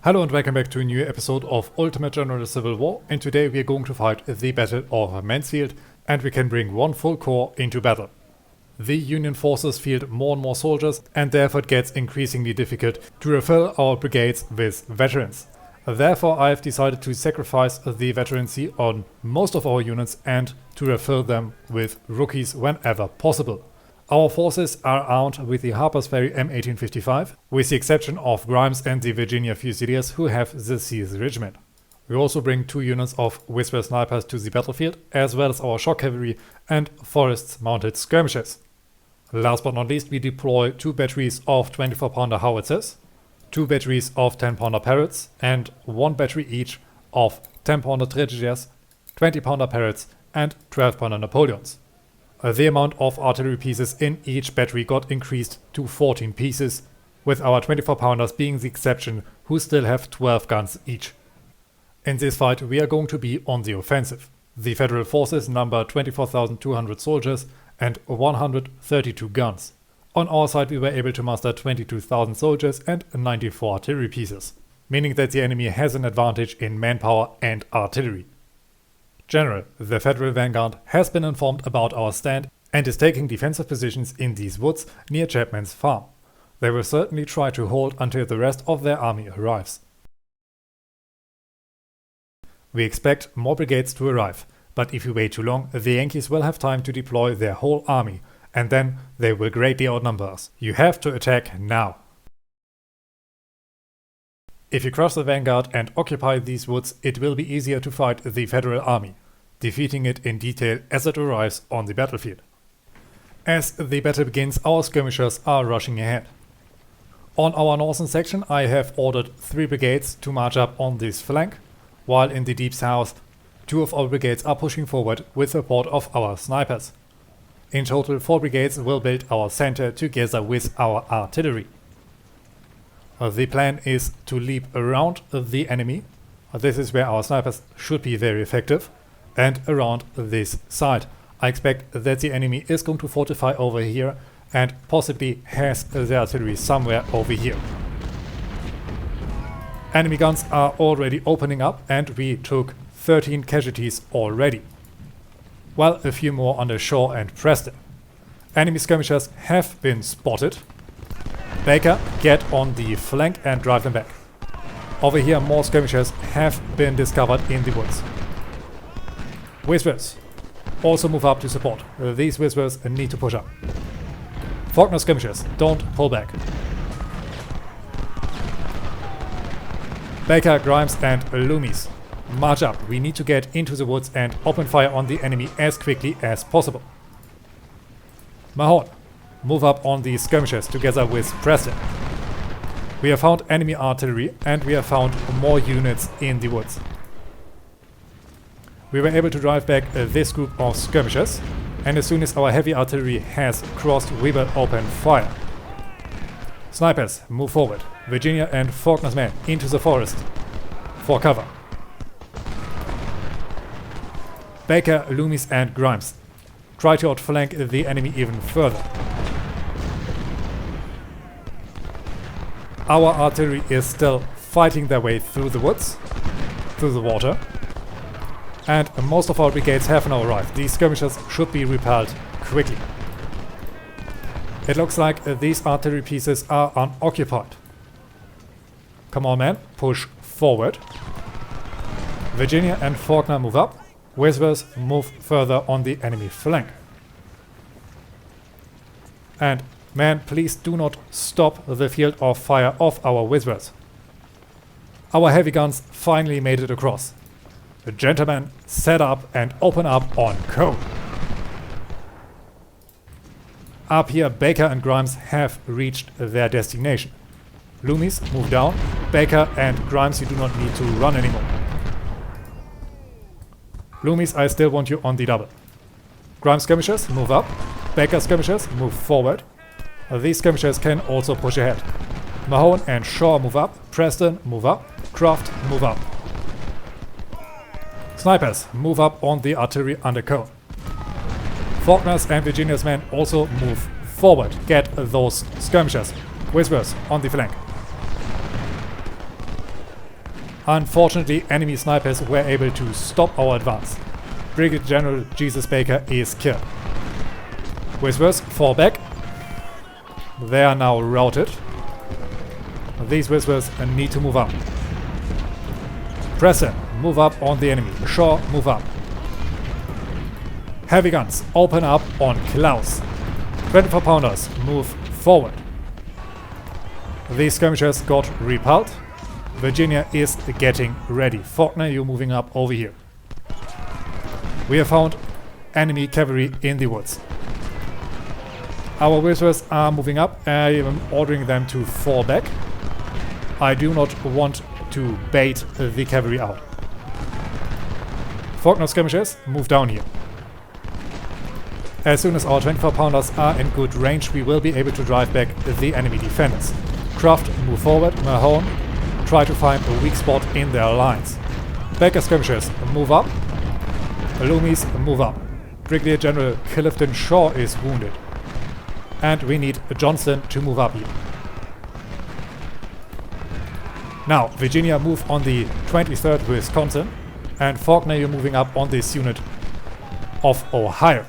Hello and welcome back to a new episode of Ultimate General Civil War, and today we are going to fight the Battle of Mansfield, and we can bring one full corps into battle. The Union forces field more and more soldiers, and therefore it gets increasingly difficult to refill our brigades with veterans. Therefore I have decided to sacrifice the veterancy on most of our units and to refill them with rookies whenever possible. Our forces are armed with the Harper's Ferry M1855, with the exception of Grimes and the Virginia Fusiliers who have the CS Regiment. We also bring 2 units of Whisper snipers to the battlefield, as well as our shock cavalry and forests mounted skirmishers. Last but not least, we deploy 2 batteries of 24-pounder howitzers, 2 batteries of 10-pounder parrots, and 1 battery each of 10-pounder Tragedias, 20-pounder parrots, and 12-pounder Napoleons. The amount of artillery pieces in each battery got increased to 14 pieces, with our 24-pounders being the exception, who still have 12 guns each. In this fight we are going to be on the offensive. The Federal forces number 24,200 soldiers and 132 guns. On our side we were able to muster 22,000 soldiers and 94 artillery pieces, meaning that the enemy has an advantage in manpower and artillery. General, the Federal Vanguard has been informed about our stand and is taking defensive positions in these woods near Chapman's farm. They will certainly try to hold until the rest of their army arrives. We expect more brigades to arrive, but if we wait too long, the Yankees will have time to deploy their whole army, and then they will greatly outnumber us. You have to attack now. If you cross the Vanguard and occupy these woods, it will be easier to fight the Federal army, defeating it in detail as it arrives on the battlefield. As the battle begins, our skirmishers are rushing ahead. On our northern section I have ordered 3 brigades to march up on this flank, while in the deep south 2 of our brigades are pushing forward with support of our snipers. In total 4 brigades will build our center together with our artillery. The plan is to leap around the enemy, this is where our snipers should be very effective, and around this side. I expect that the enemy is going to fortify over here and possibly has the artillery somewhere over here. Enemy guns are already opening up and we took 13 casualties already, while a few more on the shore and Preston. Enemy skirmishers have been spotted. Baker, get on the flank and drive them back. Over here more skirmishers have been discovered in the woods. Whispers, also move up to support. These Whispers need to push up. Faulkner skirmishers, don't pull back. Baker, Grimes and Loomis, march up. We need to get into the woods and open fire on the enemy as quickly as possible. Mahone, move up on the skirmishers together with Preston. We have found enemy artillery and we have found more units in the woods. We were able to drive back this group of skirmishers, and as soon as our heavy artillery has crossed we will open fire. Snipers, move forward. Virginia and Faulkner's men into the forest for cover. Baker, Loomis and Grimes, try to outflank the enemy even further. Our artillery is still fighting their way through the woods, through the water, and most of our brigades have now arrived. These skirmishers should be repelled quickly. It looks like these artillery pieces are unoccupied. Come on men, push forward. Virginia and Faulkner move up. Whispers move further on the enemy flank. And man, please do not stop the field of fire of our Whispers. Our heavy guns finally made it across. The gentlemen, set up and open up on code. Up here Baker and Grimes have reached their destination. Loomis, move down. Baker and Grimes, you do not need to run anymore. Loomis, I still want you on the double. Grimes skirmishers, move up. Baker skirmishers, move forward. These skirmishers can also push ahead. Mahone and Shaw move up. Preston, move up. Croft, move up. Snipers, move up on the artillery under cone. Faulkner's and Virginia's men also move forward. Get those skirmishers. Whispers on the flank. Unfortunately, enemy snipers were able to stop our advance. Brigadier General Jesus Baker is killed. Whispers, fall back. They are now routed. These Whispers need to move up. Preston, move up on the enemy. Shaw, move up. Heavy guns, open up on Klaus. 24 pounders, move forward. These skirmishers got repelled. Virginia is getting ready. Faulkner, you're moving up over here. We have found enemy cavalry in the woods. Our Whispers are moving up. I am ordering them to fall back. I do not want to bait the cavalry out. Faulkner skirmishers, move down here. As soon as our 24 pounders are in good range, we will be able to drive back the enemy defenders. Croft, move forward. Mahone, try to find a weak spot in their lines. Baker skirmishers, move up. Loomis, move up. Brigadier General Clifton Shaw is wounded. And we need Johnston to move up here. Now, Virginia, move on the 23rd Wisconsin. And Faulkner, you're moving up on this unit of Ohio.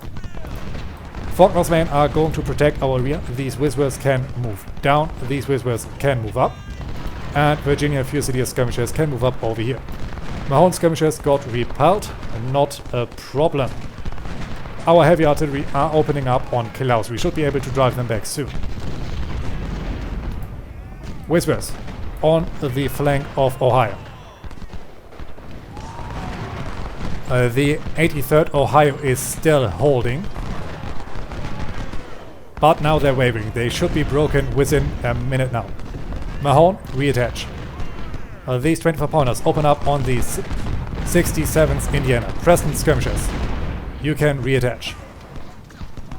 Faulkner's men are going to protect our rear. These Whispers can move down. These Whispers can move up. And Virginia Fusilier skirmishers can move up over here. Mahone skirmishers got repelled. Not a problem. Our heavy artillery are opening up on Klaus. We should be able to drive them back soon. Whispers on the flank of Ohio. The 83rd Ohio is still holding. But now they're wavering. They should be broken within a minute now. Mahone, reattach. These 24 pounders open up on the 67th Indiana. Preston skirmishers. You can reattach.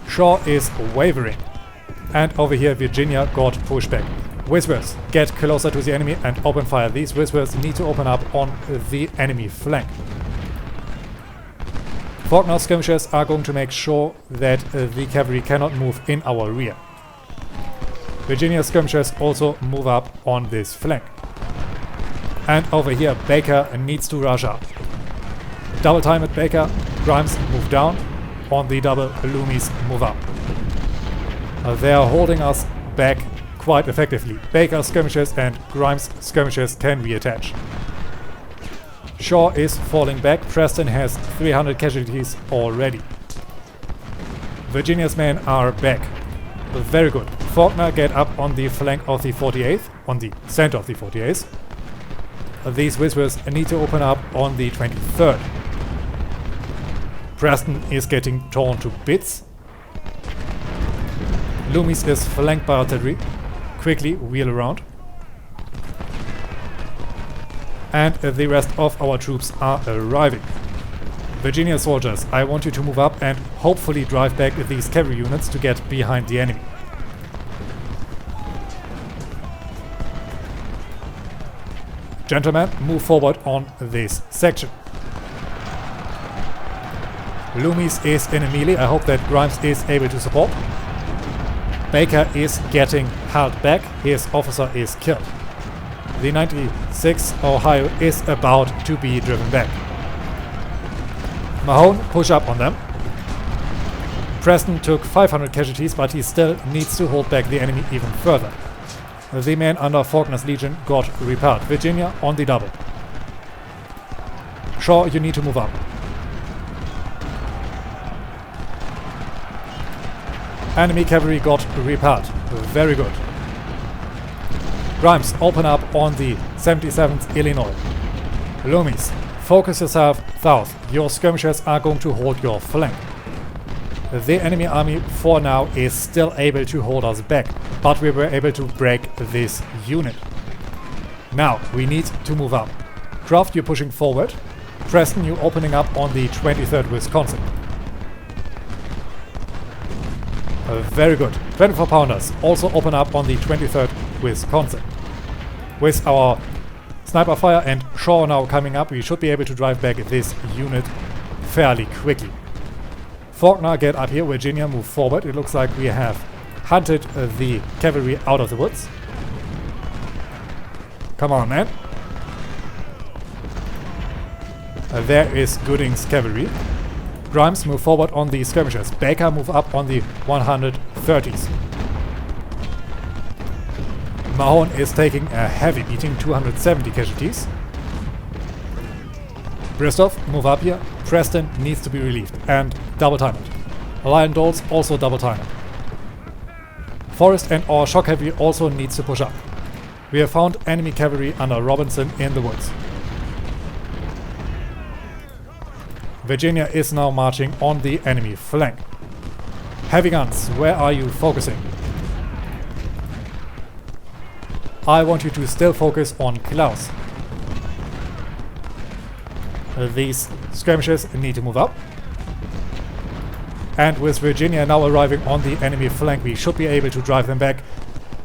Shaw is wavering. And over here Virginia got pushed back. Whispers, get closer to the enemy and open fire. These Whispers need to open up on the enemy flank. Faulkner skirmishers are going to make sure that the cavalry cannot move in our rear. Virginia skirmishers also move up on this flank. And over here Baker needs to rush up. Double time at Baker. Grimes move down. On the double, Loomis move up. They are holding us back quite effectively. Baker skirmishers and Grimes skirmishers can reattach. Shaw is falling back. Preston has 300 casualties already. Virginia's men are back. Very good. Faulkner, get up on the flank of the 48th, on the center of the 48th. These Whispers need to open up on the 23rd. Preston is getting torn to bits. Loomis is flanked by artillery. Quickly wheel around. And the rest of our troops are arriving. Virginia soldiers, I want you to move up and hopefully drive back these cavalry units to get behind the enemy. Gentlemen, move forward on this section. Loomis is in a melee. I hope that Grimes is able to support. Baker is getting held back. His officer is killed. The 96th Ohio is about to be driven back. Mahone, push up on them. Preston took 500 casualties, but he still needs to hold back the enemy even further. The men under Faulkner's Legion got repelled. Virginia on the double. Shaw, you need to move up. Enemy cavalry got repelled. Very good. Grimes, open up on the 77th Illinois. Loomis, focus yourself south. Your skirmishers are going to hold your flank. The enemy army for now is still able to hold us back, but we were able to break this unit. Now we need to move up. Croft, you're pushing forward. Preston, you're opening up on the 23rd Wisconsin. Very good. 24 pounders also open up on the 23rd Wisconsin. With our sniper fire and Shaw now coming up, we should be able to drive back this unit fairly quickly. Faulkner, get up here. Virginia, move forward. It looks like we have hunted the cavalry out of the woods. Come on, man. There is Gooding's cavalry. Grimes, move forward on the skirmishers. Baker, move up on the 130s. Mahone is taking a heavy beating, 270 casualties. Bristow, move up here. Preston needs to be relieved and double time it. Lion Doles also double time it. Forrest and our shock cavalry also needs to push up. We have found enemy cavalry under Robinson in the woods. Virginia is now marching on the enemy flank. Heavy guns, where are you focusing? I want you to still focus on Klaus. These skirmishers need to move up. And with Virginia now arriving on the enemy flank, we should be able to drive them back,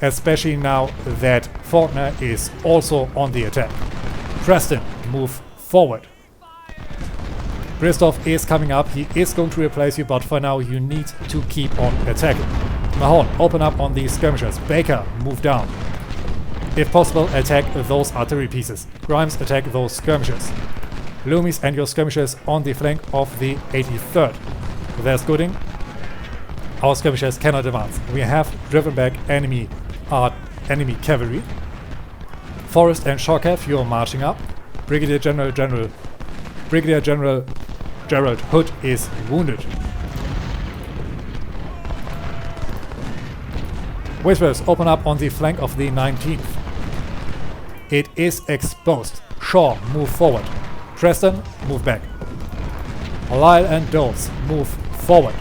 especially now that Faulkner is also on the attack. Preston, move forward. Bristow is coming up. He is going to replace you, but for now you need to keep on attacking. Mahone, open up on these skirmishers. Baker, move down. If possible, attack those artillery pieces. Grimes, attack those skirmishers. Loomis and your skirmishers on the flank of the 83rd. There's Gooding. Our skirmishers cannot advance. We have driven back enemy cavalry. Forrest and Shortcave, you are marching up. Brigadier General Gerald Hood is wounded. Whispers, open up on the flank of the 19th. It is exposed. Shaw, move forward. Preston, move back. Lyle and Doles, move forward.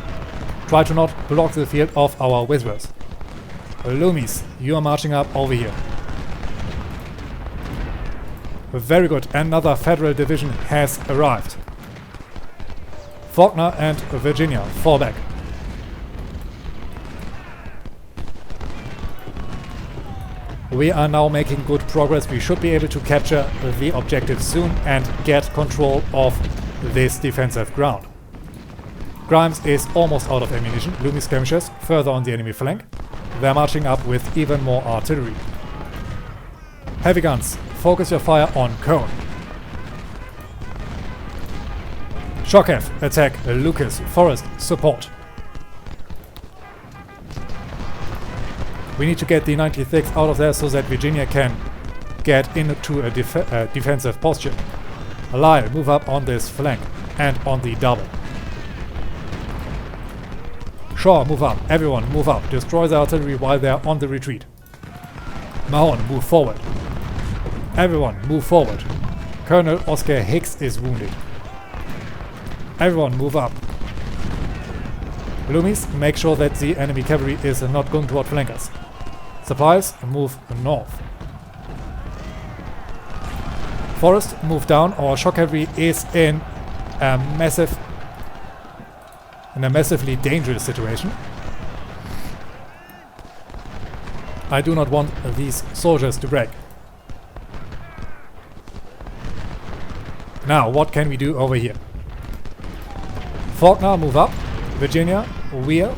Try to not block the field of our Whispers. Loomis, you are marching up over here. Very good, another Federal division has arrived. Faulkner and Virginia, fall back. We are now making good progress. We should be able to capture the objective soon and get control of this defensive ground. Grimes is almost out of ammunition. Loomis skirmishers further on the enemy flank. They're marching up with even more artillery. Heavy guns, focus your fire on Cone. Shortcave, attack Lucas. Forrest, support. We need to get the 96 out of there so that Virginia can get into a defensive posture. Lyle, move up on this flank and on the double. Shaw, move up. Everyone, move up. Destroy the artillery while they are on the retreat. Mahone, move forward. Everyone, move forward. Colonel Oscar Hicks is wounded. Everyone, move up. Loomis, make sure that the enemy cavalry is not going to outflank us. Supplies, move north. Forrest, move down. Our shock cavalry is in a massively dangerous situation. I do not want these soldiers to break. Now, what can we do over here? Faulkner, move up. Virginia, Weir,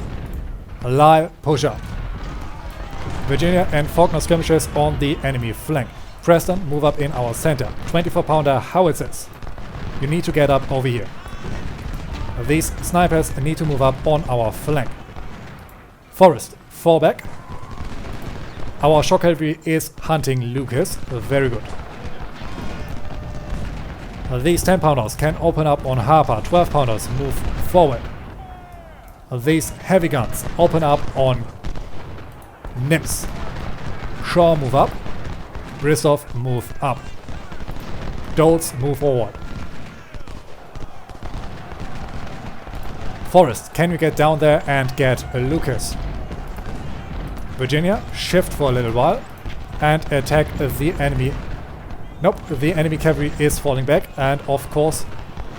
Lyle, push up. Virginia and Faulkner skirmishers on the enemy flank. Preston, move up in our center. 24-pounder howitzers. You need to get up over here. These snipers need to move up on our flank. Forrest, fall back. Our shock cavalry is hunting Lucas. Very good. These 10-pounders can open up on Harper. 12-pounders move forward. These heavy guns open up on Nims. Shaw, move up. Bristow, move up. Doles, move forward. Forrest, can you get down there and get Lucas? Virginia, shift for a little while and attack the enemy. Nope, the enemy cavalry is falling back, and of course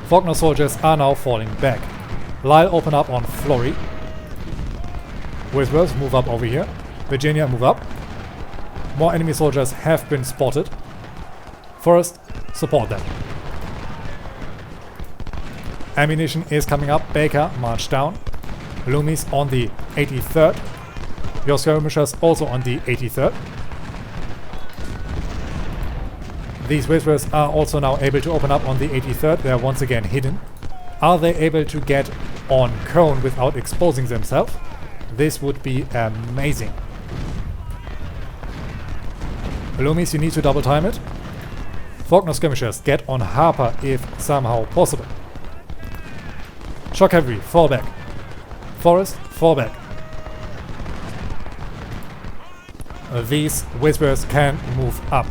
Faulkner soldiers are now falling back. Lyle, open up on Flory. Whispers, move up over here. Virginia, move up. More enemy soldiers have been spotted. Forrest, support them. Ammunition is coming up. Baker, march down. Loomis on the 83rd. Your skirmishers also on the 83rd. These Whispers are also now able to open up on the 83rd. They are once again hidden. Are they able to get on Cone without exposing themselves? This would be amazing. Loomies, you need to double time it. Faulkner skirmishers, get on Harper if somehow possible. Shock cavalry, fall back. Forest, fall back. These Whispers can move up.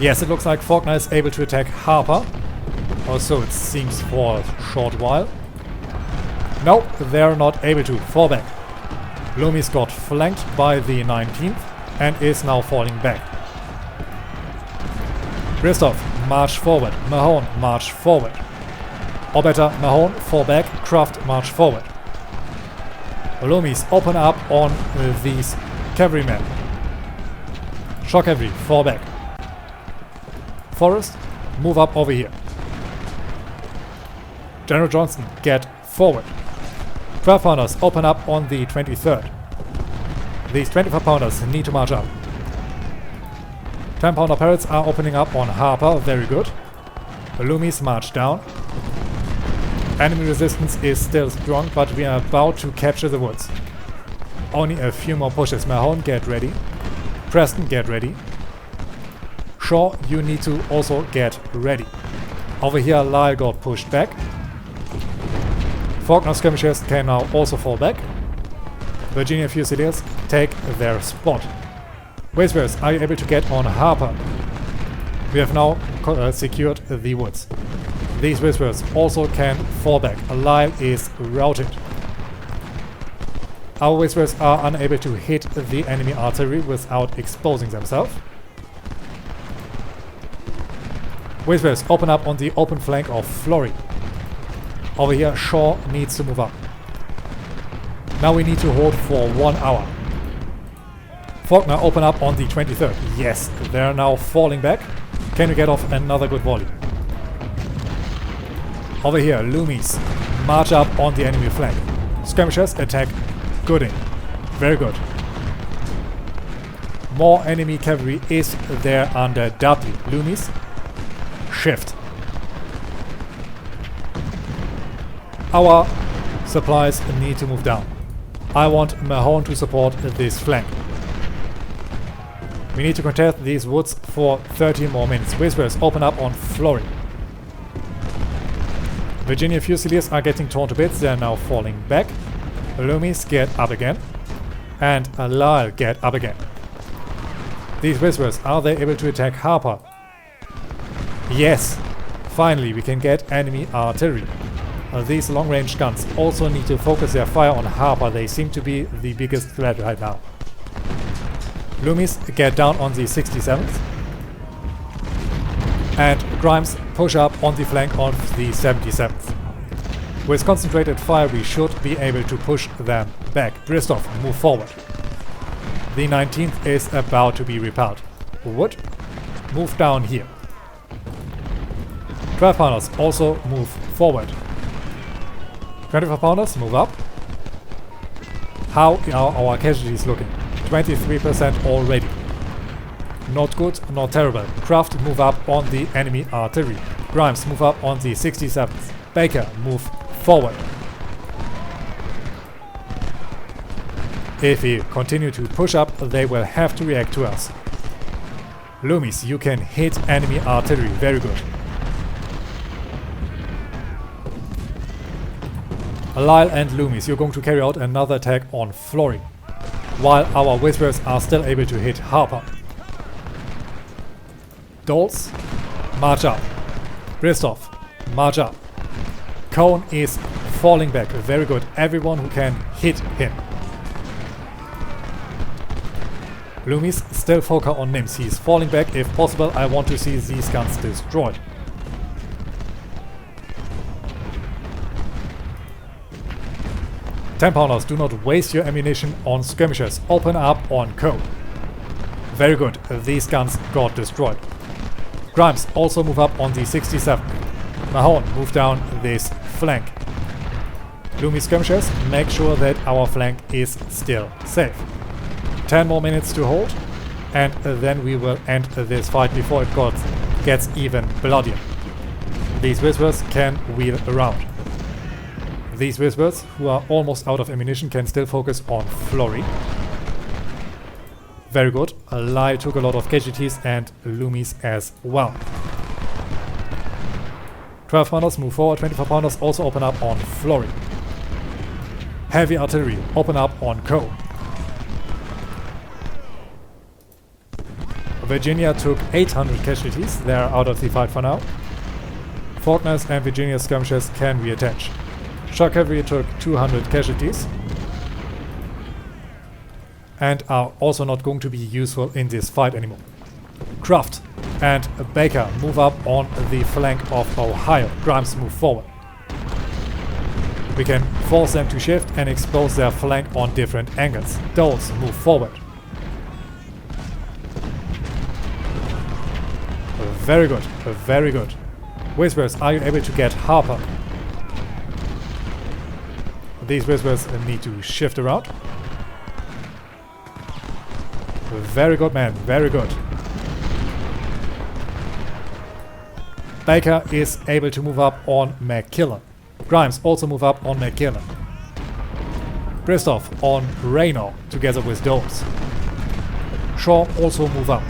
Yes, it looks like Faulkner is able to attack Harper. Or so it seems for a short while. No, they're not able to. Fall back. Loomis got flanked by the 19th and is now falling back. Christoph, march forward. Mahone, march forward. Or better, Mahone, fall back. Kraft, march forward. Loomis, open up on these cavalrymen. Shock cavalry, fall back. Forest, move up over here. General Johnson, get forward. 12 pounders, open up on the 23rd. These 25 pounders need to march up. 10 pounder parrots are opening up on Harper, very good. The Loomies march down. Enemy resistance is still strong, but we are about to capture the woods. Only a few more pushes. Mahone, get ready. Preston, get ready. Shaw, you need to also get ready. Over here, Lyle got pushed back. Faulkner skirmishers can now also fall back. Virginia Fusiliers take their spot. Whispers, are you able to get on Harper? We have now secured the woods. These Whispers also can fall back. Lyle is routed. Our Whispers are unable to hit the enemy artillery without exposing themselves. Whispers, open up on the open flank of Flory. Over here, Shaw needs to move up. Now we need to hold for 1 hour. Faulkner, open up on the 23rd. Yes, they're now falling back. Can you get off another good volley? Over here, Loomies, march up on the enemy flank. Skirmishers, attack Gooding. Very good. More enemy cavalry is there under Dudley. Loomies, shift. Our supplies need to move down. I want Mahone to support this flank. We need to contest these woods for 30 more minutes. Whispers, open up on Flory. Virginia Fusiliers are getting torn to bits. They are now falling back. Loomies, get up again. And Lyle, get up again. These Whispers, are they able to attack Harper? Yes! Finally, we can get enemy artillery. These long-range guns also need to focus their fire on Harper. They seem to be the biggest threat right now. Loomies, get down on the 67th. And Grimes, push up on the flank of the 77th. With concentrated fire, we should be able to push them back. Bristow, move forward. The 19th is about to be repelled. Wood, move down here. 12 pounders also move forward. 25 pounders, move up. How are our casualties looking? 23% already. Not good, not terrible. Kraft, move up on the enemy artillery. Grimes, move up on the 67th. Baker, move forward. If we continue to push up, they will have to react to us. Loomies, you can hit enemy artillery. Very good. Lyle and Loomis, you're going to carry out another attack on Flory, while our Whispers are still able to hit Harper. Doles, march up. Bristow, march up. Cone is falling back. Very good. Everyone who can hit him. Loomis, still focus on Nims. He's falling back. If possible, I want to see these guns destroyed. Pounders, do not waste your ammunition on skirmishers. Open up on Cone. Very good. These guns got destroyed. Grimes, also move up on the 67. Mahone, move down this flank. Loomis skirmishers, make sure that our flank is still safe. 10 more minutes to hold, and then we will end this fight before it got gets even bloodier. These Whisperers can wheel around. These Whisperers, who are almost out of ammunition, can still focus on Flurry. Very good. Lai took a lot of casualties and Loomies as well. 12 pounders move forward, 24 pounders also open up on Flurry. Heavy artillery open up on Co. Virginia took 800 casualties, they are out of the fight for now. Faulkners and Virginia skirmishers can reattach. Shock cavalry took 200 casualties and are also not going to be useful in this fight anymore. Croft and Baker move up on the flank of Ohio. Grimes move forward. We can force them to shift and expose their flank on different angles. Doles move forward. Very good, very good. Whisperers, are you able to get Harper? These Whisperers need to shift around. Very good, man, very good. Baker is able to move up on McKillen. Grimes also move up on McKillen. Bristow on Raynor together with Doles. Shaw also move up.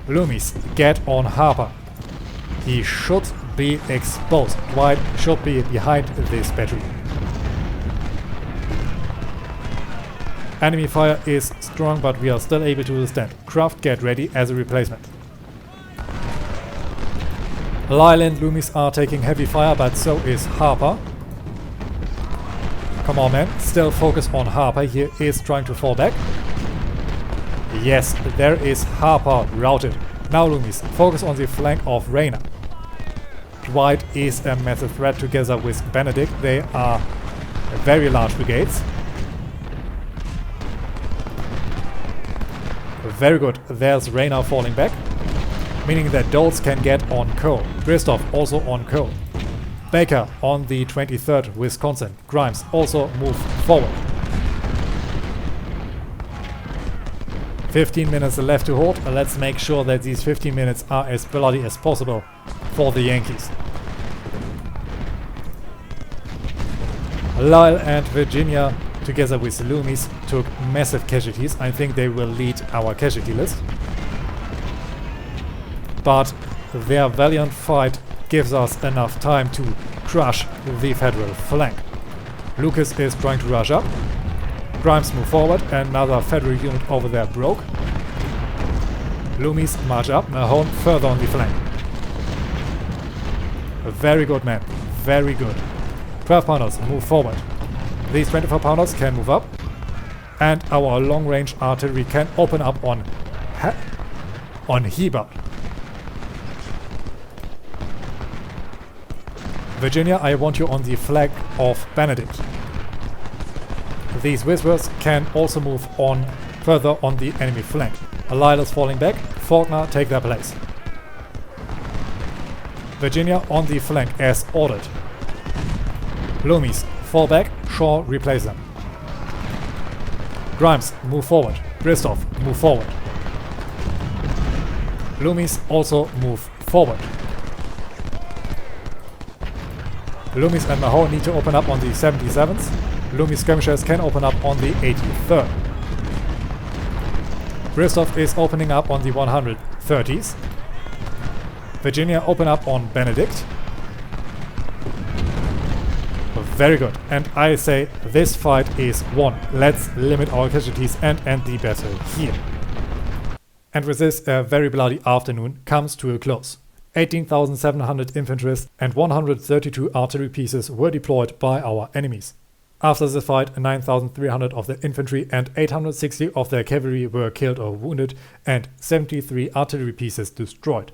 Loomis get on Harper. He should be exposed. Dwight should be behind this battery. Enemy fire is strong, but we are still able to withstand. Kraft get ready as a replacement. Lyle and Loomis are taking heavy fire, but so is Harper. Come on, man. Still focus on Harper. He is trying to fall back. Yes, there is Harper routed. Now Loomis, focus on the flank of Rayner. Dwight is a massive threat together with Benedict. They are very large brigades. Very good. There's Rayner falling back, meaning that Doles can get on Co. Bristow also on Co. Baker on the 23rd Wisconsin. Grimes also move forward. 15 minutes left to hold. Let's make sure that these 15 minutes are as bloody as possible for the Yankees. Lyle and Virginia together with Loomis took massive casualties. I think they will lead our casualty list. But their valiant fight gives us enough time to crush the Federal flank. Lucas is trying to rush up. Grimes move forward. Another Federal unit over there broke. Loomis march up. Mahone further on the flank. Very good, man. Very good. 12 pounders move forward. These 24 pounders can move up. And our long range artillery can open up on Heber. Virginia, I want you on the flank of Benedict. These Whisperers can also move on further on the enemy flank. Lyle is falling back. Faulkner take their place. Virginia on the flank as ordered. Loomis fall back. Shaw replace them. Grimes move forward. Bristow move forward. Loomis also move forward. Loomis and Mahone need to open up on the 77th. Loomis skirmishers can open up on the 83rd. Bristow is opening up on the 130s. Virginia open up on Benedict. Very good. And I say this fight is won. Let's limit our casualties and end the battle here. And with this, a very bloody afternoon comes to a close. 18,700 infantry and 132 artillery pieces were deployed by our enemies. After the fight, 9,300 of their infantry and 860 of their cavalry were killed or wounded and 73 artillery pieces destroyed.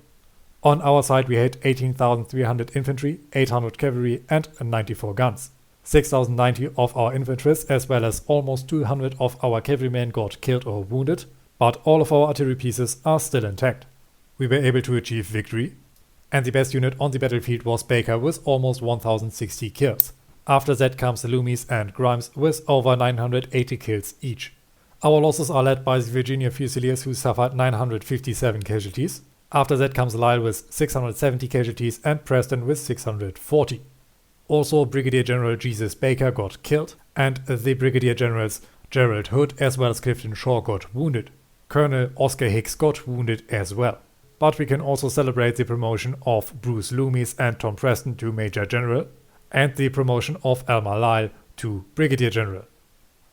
On our side we had 18,300 infantry, 800 cavalry and 94 guns. 6,090 of our infantry as well as almost 200 of our cavalrymen got killed or wounded, but all of our artillery pieces are still intact. We were able to achieve victory, and the best unit on the battlefield was Baker with almost 1,060 kills. After that comes Loomis and Grimes with over 980 kills each. Our losses are led by the Virginia Fusiliers who suffered 957 casualties. After that comes Lyle with 670 casualties and Preston with 640. Also, Brigadier General Jesus Baker got killed, and the Brigadier Generals Gerald Hood as well as Clifton Shaw got wounded. Colonel Oscar Hicks got wounded as well. But we can also celebrate the promotion of Bruce Loomis and Tom Preston to Major General, and the promotion of Elmer Lyle to Brigadier General.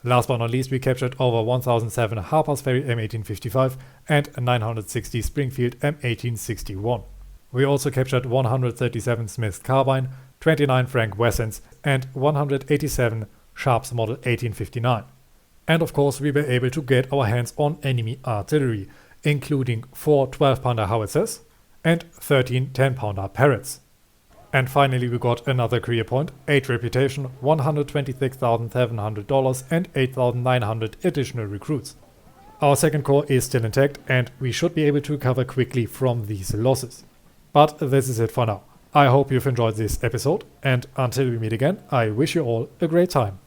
Last but not least, we captured over 1007 Harper's Ferry M1855 and 960 Springfield M1861. We also captured 137 Smith Carbine, 29 Frank Wessons, and 187 Sharps Model 1859. And of course, we were able to get our hands on enemy artillery, including 4 12-pounder howitzers and 13 10-pounder Parrots. And finally, we got another career point, 8 reputation, $126,700 and 8,900 additional recruits. Our second corps is still intact and we should be able to recover quickly from these losses. But this is it for now. I hope you've enjoyed this episode, and until we meet again, I wish you all a great time.